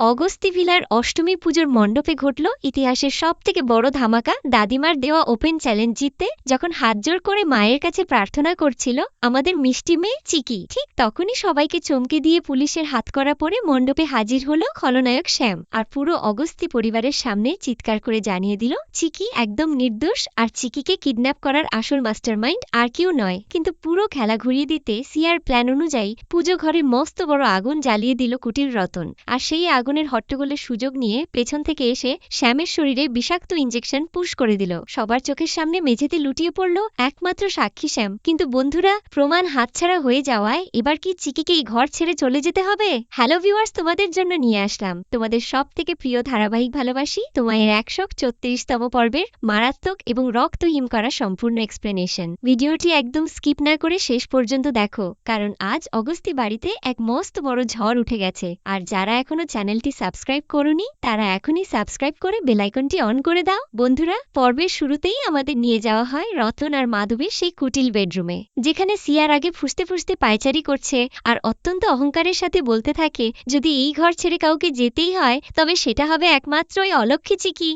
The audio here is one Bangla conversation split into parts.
অগস্তি ভিলার অষ্টমী পুজোর মণ্ডপে ঘটল ইতিহাসের সবথেকে বড় ধামাকা। দাদিমার দেওয়া ওপেন চ্যালেঞ্জ জিততে যখন হাতজোড় করে মায়ের কাছে প্রার্থনা করছিল আমাদের মিষ্টি মেয়ে চিকি, ঠিক তখনই সবাইকে চমকে দিয়ে পুলিশের হাতকড়া পরে মণ্ডপে হাজির হলো খলনায়ক শ্যাম, আর পুরো অগস্তি পরিবারের সামনে চিৎকার করে জানিয়ে দিল চিকি একদম নির্দোষ, আর চিকিকে কিডন্যাপ করার আসল মাস্টারমাইন্ড আর কেউ নয়। কিন্তু পুরো খেলা ঘুরিয়ে দিতে সিয়ার প্ল্যান অনুযায়ী পুজো ঘরে মস্ত বড় আগুন জ্বালিয়ে দিল কুটির রতন, আর সেই আগুনের হট্টগোলের সুযোগ নিয়ে পেছন থেকে এসে শ্যামের শরীরে বিষাক্ত ইঞ্জেকশন পুশ করে দিল। সবার চোখের সামনে মেঝেতে লুটিয়ে পড়ল একমাত্র সাক্ষী শ্যাম। কিন্তু বন্ধুরা, প্রমাণ হাতছাড়া হয়ে যাওয়ায় এবার কি চিকিকে এই ঘর ছেড়ে চলে যেতে হবে? হ্যালো ভিউয়ার্স, তোমাদের জন্য নিয়ে আসলাম তোমাদের সব থেকে প্রিয় ধারাবাহিক ভালোবাসি তোমায়ের 134তম পর্বের মারাত্মক এবং রক্তহীন করা সম্পূর্ণ এক্সপ্লেনেশন। ভিডিওটি একদম স্কিপ না করে শেষ পর্যন্ত দেখো, কারণ আজ অগস্তি বাড়িতে এক মস্ত বড় ঝড় উঠে গেছে। আর যারা এখনো চ্যানেলটি সাবস্ক্রাইব করোনি তারা এখনই সাবস্ক্রাইব করে বেল আইকনটি অন করে দাও। বন্ধুরা, পর্বের শুরুতেই আমাদের নিয়ে যাওয়া হয় রতন আর মাধবীর সেই কুটিল বেডরুমে, যেখানে সিয়ার আগে ফুসতে ফুসতে পায়চারি করছে আর অত্যন্ত অহংকারের সাথে বলতে থাকে যদি এই ঘর ছেড়ে কাউকে যেতেই হয় তবে সেটা হবে একমাত্র ওই অলক্ষী চিকি।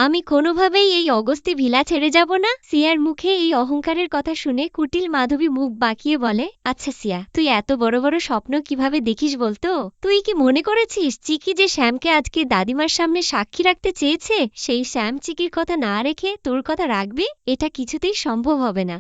আমি কোনোভাবেই এই অগস্তি ভিলা ছেড়ে যাব না। সিয়ার মুখে এই অহংকারের কথা শুনে কুটিল মাধবী মুখ বাঁকিয়ে বলে, আচ্ছা সিয়া, তুই এত বড় বড় স্বপ্ন কিভাবে দেখিস বলতো? তুই কি মনে করেছিস চিকি যে শ্যামকে আজকে দাদিমার সামনে সাক্ষী রাখতে চেয়েছে সেই শ্যাম চিকির কথা না রেখে তোর কথা রাখবে? এটা কিছুতেই সম্ভব হবে না।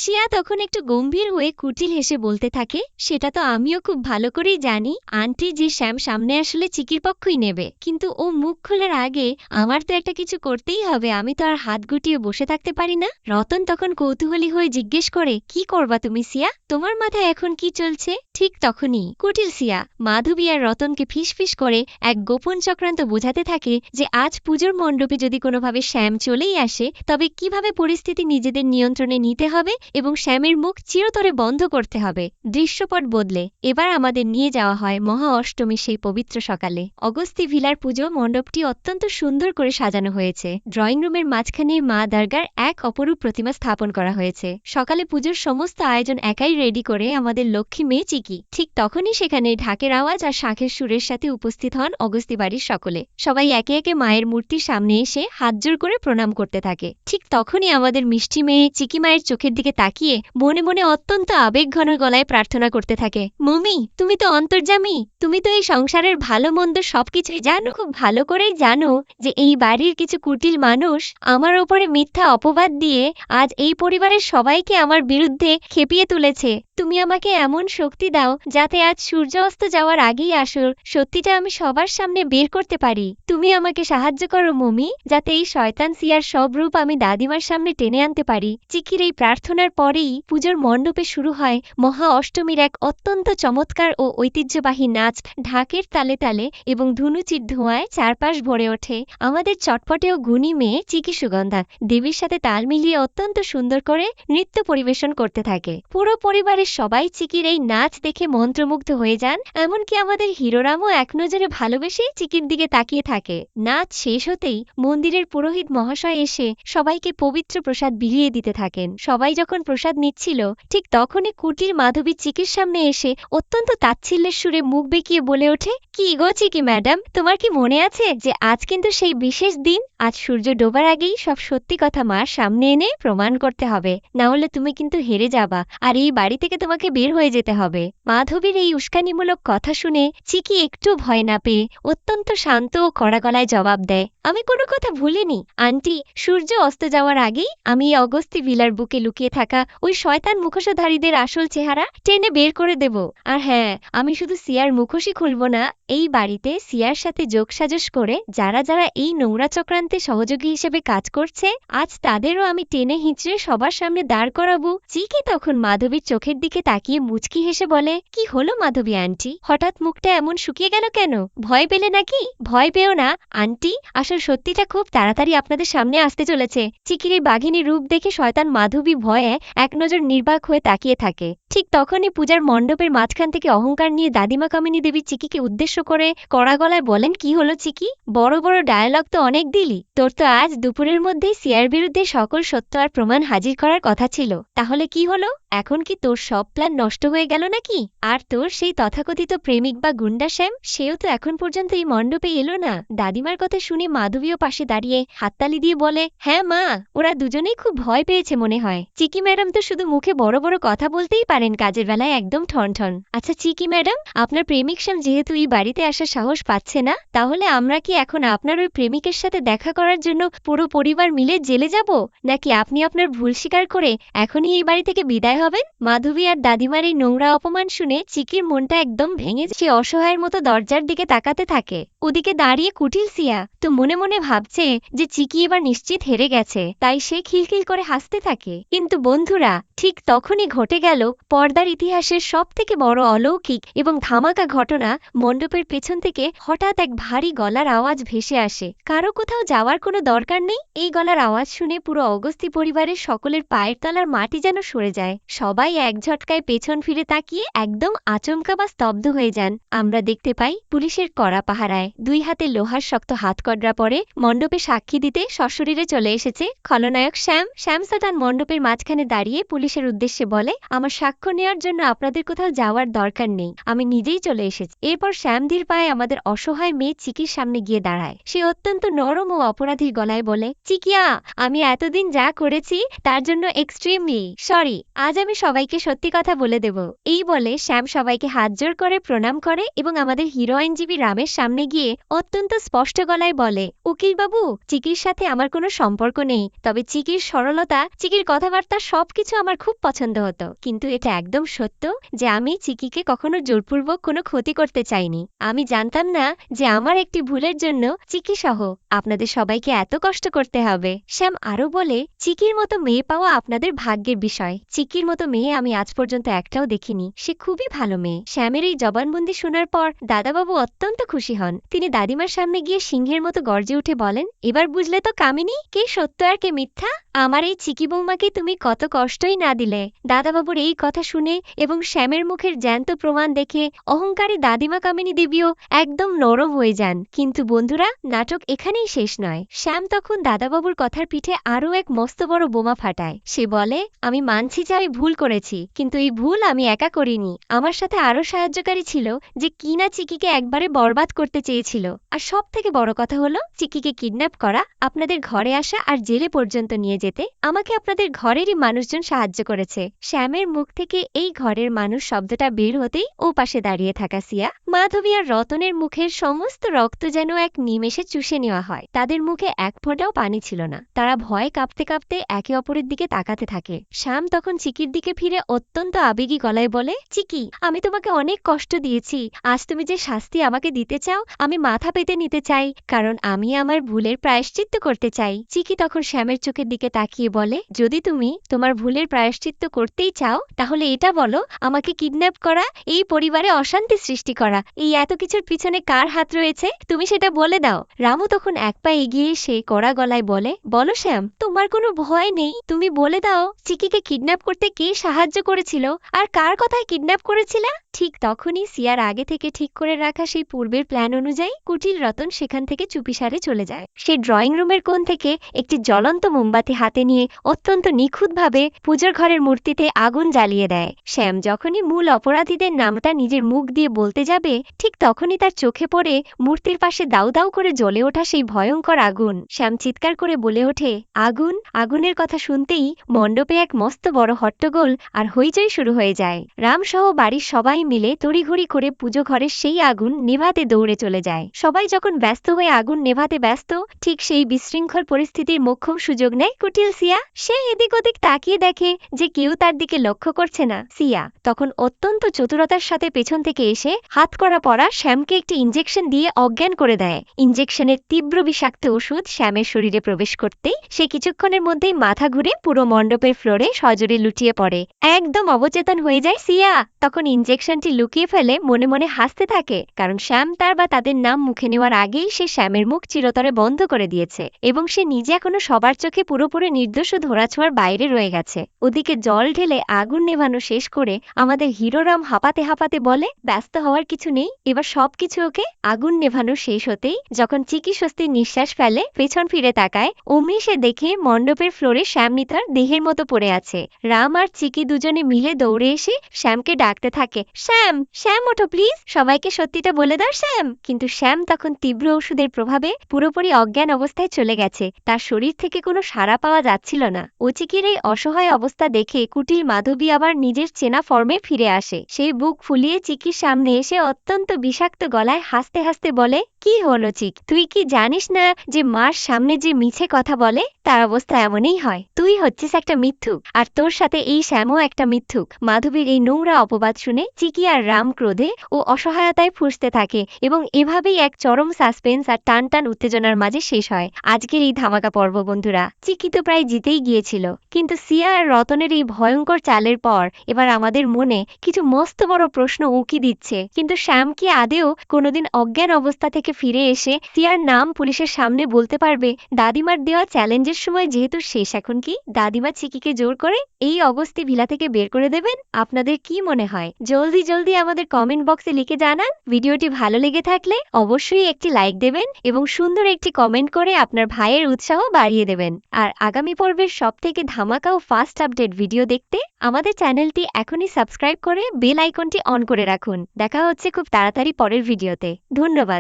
সিয়া তখন একটু গম্ভীর হয়ে কুটিল হেসে বলতে থাকে, সেটা তো আমিও খুব ভালো করেই জানি আন্টি যে শ্যাম সামনে আসলে চিকির পক্ষই নেবে, কিন্তু ও মুখ খোলার আগে আমার তো একটা কিছু করতেই হবে। আমি তো আর হাত গুটিয়ে বসে থাকতে পারি না। রতন তখন কৌতূহলী হয়ে জিজ্ঞেস করে, কি করবা তুমি সিয়া? তোমার মাথায় এখন কি চলছে? ঠিক তখনই কুটিল সিয়া মাধবী আর রতনকে ফিসফিস করে এক গোপন চক্রান্ত বোঝাতে থাকে যে আজ পুজোর মণ্ডপে যদি কোনোভাবে শ্যাম চলেই আসে তবে কিভাবে পরিস্থিতি নিজেদের নিয়ন্ত্রণে নিতে হবে এবং শ্যামের মুখ চিরতরে বন্ধ করতে হবে। দৃশ্যপট বদলে এবার আমাদের নিয়ে যাওয়া হয় মহা অষ্টমীর সেই পবিত্র সকালে। অগস্তি ভিলার পুজো মণ্ডপটি অত্যন্ত সুন্দর করে সাজানো হয়েছে। ড্রয়িং রুমের মাঝখানে মা দুর্গার এক অপরূপ প্রতিমা স্থাপন করা হয়েছে। সকালে পুজোর সমস্ত আয়োজন একাই রেডি করে আমাদের লক্ষ্মী মেয়ে চিকি। ঠিক তখনই সেখানে ঢাকের আওয়াজ আর শাঁখের সুরের সাথে উপস্থিত হন অগস্তি বাড়ির সকলে। সবাই একে একে মায়ের মূর্তির সামনে এসে হাতজোড় করে প্রণাম করতে থাকে। ঠিক তখনই আমাদের মিষ্টি মেয়ে চিকি মায়ের চোখের দিকে তাকিয়ে মনে মনে অত্যন্ত আবেগঘন গলায় প্রার্থনা করতে থাকে, মমি, তুমি তো অন্তর্যামী, তুমি তো এই সংসারের ভালো মন্দ সবকিছুই জানো। খুব ভালো করেই জানো যে এই বাড়ির কিছু কুটিল মানুষ আমার ওপরে মিথ্যা অপবাদ দিয়ে আজ এই পরিবারের সবাইকে আমার বিরুদ্ধে খেপিয়ে তুলেছে। তুমি আমাকে এমন শক্তি দাও যাতে আজ সূর্য অস্ত যাওয়ার আগেই আসল সত্যিটা আমি সবার সামনে বের করতে পারি। তুমি আমাকে সাহায্য করো মমি, যাতে এই শয়তান সিয়ার সব রূপ আমি দাদিমার সামনে টেনে আনতে পারি। চিকির এই প্রার্থনার পরেই পুজোর মণ্ডপে শুরু হয় মহা অষ্টমীর এক অত্যন্ত চমৎকার ও ঐতিহ্যবাহী নাচ। ঢাকের তালে তালে এবং ধুনুচির ধোঁয়ায় চারপাশ ভরে ওঠে আমাদের চটপটে ও গুণী মেয়ে চিকি সুগন্ধা দেবীর সাথে তাল মিলিয়ে অত্যন্ত সুন্দর করে নৃত্য পরিবেশন করতে থাকে। পুরো পরিবারের সবাই চিকির এই নাচ দেখে মন্ত্রমুগ্ধ হয়ে যান, এমনকি আমাদের হিরোরামও এক নজরে ভালোবেসেই চিকির দিকে তাকিয়ে থাকে। নাচ শেষ হতেই মন্দিরের পুরোহিত মহাশয় এসে সবাইকে পবিত্র প্রসাদ বিলিয়ে দিতে থাকেন। সবাই যখন প্রসাদ নিচ্ছিল ঠিক তখনই কুটির মাধবী চিকির সামনে এসে অত্যন্ত তাচ্ছিল্যের সুরে মুখ বেঁকিয়ে বলে ওঠে, কি গো চিকি ম্যাডাম, তোমার কি মনে আছে যে আজ কিন্তু সেই বিশেষ দিন? আজ সূর্য ডোবার আগেই সব সত্যি কথা মার সামনে এনে প্রমাণ করতে হবে, না হলে তুমি কিন্তু হেরে যাবা আর এই বাড়ি থেকে তোমাকে বের হয়ে যেতে হবে। মাধবীর এই উস্কানিমূলক কথা শুনে চিকি একটু ভয় না পেয়ে অত্যন্ত শান্ত ও কড়া গলায় জবাব দেয়, আমি কোনো কথা ভুলিনি আন্টি। সূর্য অস্ত যাওয়ার আগেই আমি এই অগস্তি ভিলার বুকে লুকিয়ে থাকা ওই শয়তান মুখোশধারীদের আসল চেহারা টেনে বের করে দেব। আর হ্যাঁ, আমি শুধু সিয়ার মুখোশই খুলব না, এই বাড়িতে সিয়ার সাথে যোগসাজশ করে যারা যারা এই নোংরা চক্রান্তে সহযোগী হিসেবে কাজ করছে আজ তাদেরও আমি টেনে হিঁচড়ে সবার সামনে দাঁড় করাবো। চিকি তখন মাধবীর চোখের দিকে তাকিয়ে মুচকি হেসে বলে, কি হলো মাধবী আন্টি, হঠাৎ মুখটা এমন শুকিয়ে গেল কেন? ভয় পেলে নাকি? ভয় পেও না আন্টি, আসল সত্যিটা খুব তাড়াতাড়ি আপনাদের সামনে আসতে চলেছে। চিকির এই বাঘিনী রূপ দেখে শয়তান মাধবী ভয়ে এক নজর নির্বাক হয়ে তাকিয়ে থাকে। ঠিক তখনই পূজার মণ্ডপের মাঝখান থেকে অহংকার নিয়ে দাদিমা কামিনী দেবী চিকিকে উদ্দেশ্য করে কড়া গলায় বলেন, কি হলো চিকি, বড় বড় ডায়ালগ তো অনেক দিলি, তোর তো আজ দুপুরের মধ্যেই সিয়ার বিরুদ্ধে সকল সত্য আর প্রমাণ হাজির করার কথা ছিল, তাহলে কি হলো, এখন কি তোর সব প্ল্যান নষ্ট হয়ে গেল নাকি? আর তোর সেই তথাকথিত প্রেমিক বা গুন্ডা শ্যাম, সেও তো এখন পর্যন্ত এই মণ্ডপে এলো না। দাদিমার কথা শুনে মাধবীও পাশে দাঁড়িয়ে হাততালি দিয়ে বলে, হ্যাঁ মা, ওরা দুজনেই খুব ভয় পেয়েছে মনে হয়। চিকি ম্যাডাম তো শুধু মুখে বড় বড় কথা বলতেই পারেন, কাজের বেলায় একদম ঠন। আচ্ছা চিকি ম্যাডাম, আপনার প্রেমিক শ্যাম যেহেতু এই বাড়িতে আসার সাহস পাচ্ছে না, তাহলে আমরা কি এখন আপনার ওই প্রেমিকের সাথে দেখা করার জন্য পুরো পরিবার মিলে জেলে যাব, নাকি আপনি আপনার ভুল স্বীকার করে এখনই এই বাড়ি থেকে বিদায় হবেন? মাধবী আর দাদিমার এই নোংরা অপমান শুনে চিকির মনটা একদম ভেঙে সে অসহায়ের মতো দরজার দিকে তাকাতে থাকে। ওদিকে দাঁড়িয়ে কুটিল সিয়া তো মনে মনে ভাবছে যে চিকি এবার নিশ্চিত হেরে গেছে, তাই সে খিলখিল করে হাসতে থাকে। কিন্তু বন্ধুরা, ঠিক তখনই ঘটে গেল পর্দার ইতিহাসের সব থেকে বড় অলৌকিক এবং ধামাকা ঘটনা। মণ্ডপের পেছন থেকে হঠাৎ এক ভারী গলার আওয়াজ ভেসে আসে। কারো কোথাও যাওয়ার কোনো দরকার নেই। এই গলার আওয়াজ শুনে পুরো অগস্তি পরিবারের সকলের পায়ের তলার মাটি যেন সরে যায়। সবাই এক ঝটকায় পেছন ফিরে তাকিয়ে একদম আচমকা বা স্তব্ধ হয়ে যান। আমরা দেখতে পাই পুলিশের কড়া পাহারায় দুই হাতে লোহার শক্ত হাতকড়া পরে মণ্ডপে সাক্ষী দিতে সশরীরে চলে এসেছে খলনায়ক শ্যাম সাটান মণ্ডপের মাঝখানে দাঁড়িয়ে পুলিশের উদ্দেশ্যে বলে, আমার সাক্ষ্য নেওয়ার জন্য আপনাদের কোথাও যাওয়ার দরকার নেই, আমি নিজেই চলে এসেছি। এরপর শ্যামধীর পায়ে আমাদের অসহায় মেয়ে চিকির সামনে গিয়ে দাঁড়ায়। সে অত্যন্ত নরম ও অপরাধীর গলায় বলে, চিকিয়া, আমি এতদিন যা করেছি তার জন্য এক্সট্রিমলি সরি, আজ আমি সবাইকে সত্যি কথা বলে দেব। এই বলে শ্যাম সবাইকে হাত জোড় করে প্রণাম করে এবং আমাদের হিরো আইনজীবী রামের সামনে গিয়ে অত্যন্ত স্পষ্ট গলায় বলে, উকিল বাবু, চিকির সাথে আমার কোনো সম্পর্ক নেই, তবে চিকির সরলতা, চিকির কথাবার্তা সবকিছু আমার খুব পছন্দ হতো, কিন্তু এটা একদম সত্য যে আমি চিকিকে কখনো জোরপূর্বক কোনো ক্ষতি করতে চাইনি। আমি জানতাম না যে আমার একটি ভুলের জন্য চিকি সহ আপনাদের সবাইকে এত কষ্ট করতে হবে। শ্যাম আরো বলে, চিকির মতো মেয়ে পাওয়া আপনাদের ভাগ্যের বিষয়। চিকির মতো মেয়ে আমি আজ পর্যন্ত একটাও দেখিনি, সে খুবই ভালো মেয়ে। শ্যামের এই জবানবন্দি শোনার পর দাদাবাবু অত্যন্ত খুশি হন। তিনি দাদিমার সামনে গিয়ে সিংহের মতো গর্জে উঠে বলেন, এবার বুঝলে তো কামিনী, কে সত্য আর কে মিথ্যা? আমার এই চিকি বৌমাকে তুমি কত কষ্টই না দিলে। দাদাবাবুর এই কথা শুনে এবং শ্যামের মুখের জ্যান্ত প্রমাণ দেখে অহংকারী দাদিমা কামিনী দেবীও একদম নরম হয়ে যান। কিন্তু বন্ধুরা, নাটক এখানেই শেষ নয়। শ্যাম তখন দাদাবাবুর কথার পিঠে আরও এক মস্ত বড় বোমা ফাটায়। সে বলে, আমি মানছি যে আমি ভুল করেছি, কিন্তু এই ভুল আমি একা করিনি। আমার সাথে আরো সাহায্যকারী ছিল যে কিনা চিকিকে একবারে বরবাদ করতে চেয়েছিল। আর সব থেকে বড় কথা হলো, চিকিকে কিডন্যাপ করা, আপনাদের ঘরে আসা আর জেলে পর্যন্ত নিয়ে যেতে আমাকে আপনাদের ঘরেরই মানুষজন সাহায্য করেছে। শ্যামের মুখ থেকে এই ঘরের মানুষ শব্দটা বের হতেই ও পাশে দাঁড়িয়ে থাকা সিয়া, মাধবী আর রতনের মুখের সমস্ত রক্ত যেন এক নিমেষে চুষে নেওয়া হয়। তাদের মুখে এক ফোঁটাও পানি ছিল না। তারা ভয়ে কাঁপতে কাঁপতে একে অপরের দিকে তাকাতে থাকে। শ্যাম তখন চিকির দিকে ফিরে অত্যন্ত আবেগী গলায় বলে, চিকি, আমি তোমাকে অনেক কষ্ট দিয়েছি। আজ তুমি যে শাস্তি আমাকে দিতে চাও, আমি মাথা পেতে নিতে চাই, কারণ আমি আমার ভুলের প্রায়শ্চিত্ত করতে চাই। চিকি তখন শ্যামের চোখের দিকে তাকিয়ে বলে, যদি তুমি তোমার ভুলের প্রায়শ্চিত্ত করতেই চাও, তাহলে এটা বলো, আমাকে কিডন্যাপ করা, এই পরিবারে অশান্তি সৃষ্টি করা, এই এত কিছুর পিছনে কার হাত রয়েছে, তুমি সেটা বলে দাও। রামু তখন এক পা এগিয়ে এসে কড়া গলায় বলে, বলো শ্যাম, তোমার কোনো ভয় নেই, তুমি বলে দাও চিকিকে কিডন্যাপ করতে কে সাহায্য করেছিল আর কার কথায় কিডন্যাপ করেছিল। ঠিক তখনই সিয়ার আগে থেকে ঠিক করে রাখা সেই পূর্বের প্ল্যান অনুযায়ী কুটিল রতন সেখান থেকে চুপিসারে চলে যায়। সে ড্রয়িং রুমের কোণ থেকে একটি জ্বলন্ত মোমবাতি হাতে নিয়ে অত্যন্ত নিখুঁতভাবে পুজোর ঘরের মূর্তিতে আগুন জ্বালিয়ে দেয়। শ্যাম যখনই মূল অপরাধীদের নামটা নিজের মুখ দিয়ে বলতে যাবে, ঠিক তখনই তার চোখে পড়ে মূর্তির পাশে দাউ দাউ করে জ্বলে ওঠা সেই ভয়ঙ্কর আগুন। শ্যাম চিৎকার করে বলে ওঠে, আগুন! আগুনের কথা শুনতেই মণ্ডপে এক মস্ত বড় হট্টগোল আর হইচই শুরু হয়ে যায়। রাম সহ বাড়ির সবাই মিলে তড়িঘড়ি করে পুজো ঘরের সেই আগুন নেভাতে দৌড়ে চলে যায়। সবাই যখন ব্যস্ত হয়ে আগুন নেভাতে ব্যস্ত, ঠিক সেই বিশৃঙ্খল পরিস্থিতির মোক্ষম সুযোগ নেয় কুটিল সিয়া। সে এদিক ওদিক তাকিয়ে দেখে যে কেউ তার দিকে লক্ষ্য করছে না। সিয়া তখন অত্যন্ত চতুরতার সাথে পেছন থেকে এসে হাতকড়া পরা শ্যামকে একটি ইনজেকশন দিয়ে অজ্ঞান করে দেয়। ইনজেকশনের তীব্র বিষাক্ত ওষুধ শ্যামের শরীরে প্রবেশ করতেই সে কিছুক্ষণের মধ্যেই মাথা ঘুরে পুরো মণ্ডপের ফ্লোরে সজোরে লুটিয়ে পড়ে। একদম অবচেতন হয়ে যায় সিয়া। তখন ইনজেকশনটি লুকিয়ে ফেলে মনে মনে হাসতে থাকে, কারণ শ্যাম তার বা তাদের নাম মুখে নেওয়ার আগেই সে শ্যামের মুখ চিরতরে বন্ধ করে দিয়েছে এবং সে নিজে এখনো সবার চোখে পুরোপুরি নির্দোষ ও ধরাছোঁয়ার বাইরে রয়ে গেছে। ওদিকে জল ঢেলে আগুন নেভাতে নেভানো শেষ করে আমাদের হিরো রাম হাঁপাতে হাঁপাতে বলে, ব্যস্ত হওয়ার কিছু নেই, এবার সবকিছু ওকে। আগুন নেভানো শেষ হতেই যখন চিকি স্বস্তির নিঃশ্বাস ফেলে, পেছন ফিরে তাকায়, অমনি সে দেখে মণ্ডপের ফ্লোরে শ্যাম তার দেহের মতো পড়ে আছে। রাম আর চিকি দুজনে মিলে দৌড়ে এসে শ্যামকে ডাকতে থাকে, শ্যাম, শ্যাম ওঠো প্লিজ, সবাইকে সত্যিটা বলে দাও শ্যাম। কিন্তু শ্যাম তখন তীব্র ওষুধের প্রভাবে পুরোপুরি অজ্ঞান অবস্থায় চলে গেছে। তার শরীর থেকে কোনো সাড়া পাওয়া যাচ্ছিল না। ও চিকির এই অসহায় অবস্থা দেখে কুটিল মাধবী আবার নিজের চেনা ফর্মে ফিরে আসে। সেই বুক ফুলিয়ে চিকির সামনে এসে অত্যন্ত বিষাক্ত গলায় হাসতে হাসতে বলে, কি হলো চিক, তুই কি জানিস না যে মার সামনে যে মিছে কথা বলে তার অবস্থা এমনই হয়? তুই হচ্ছিস একটা মিথ্যুক, আর তোর সাথে এই শ্যামও একটা মিথ্যুক। মাধবীর এই নোংরা অপবাদ শুনে চিকি আর রাম ক্রোধে ও অসহায়তায় ফুঁসতে থাকে এবং এভাবেই এক চরম সাসপেন্স আর টান টান উত্তেজনার মাঝে শেষ হয় আজকের এই ধামাকা পর্ব। বন্ধুরা, চিকি তো প্রায় জিতেই গিয়েছিল, কিন্তু সিয়া আর রতনের এই ভয়ঙ্কর চালের পর এবার আমাদের মনে কিছু মস্ত বড় প্রশ্ন উঁকি দিচ্ছে। কিন্তু শ্যাম কি আদেও কোনোদিন অজ্ঞান অবস্থা থেকে ফিরে এসে সিয়ার নাম পুলিশের সামনে বলতে পারবে? দাদিমার দেওয়া চ্যালেঞ্জের সময় যেহেতু শেষ, এখন কি দাদিমা চিকিকে জোর করে এই অগস্তি ভিলা থেকে বের করে দেবেন? আপনাদের কি মনে হয়? জলদি জলদি আমাদের কমেন্ট বক্সে লিখে জানান। ভিডিওটি ভালো লেগে থাকলে অবশ্যই একটি লাইক দেবেন এবং সুন্দর একটি কমেন্ট করে আপনার ভাইয়ের উৎসাহ বাড়িয়ে দেবেন। আর আগামী পর্বের সবথেকে ধামাকা ও ফাস্ট আপডেট ভিডিও দেখতে আমাদের চ্যানেলটি এখনই সাবস্ক্রাইব করে বেল আইকনটি অন করে রাখুন। দেখা হচ্ছে খুব তাড়াতাড়ি পরের ভিডিওতে। ধন্যবাদ।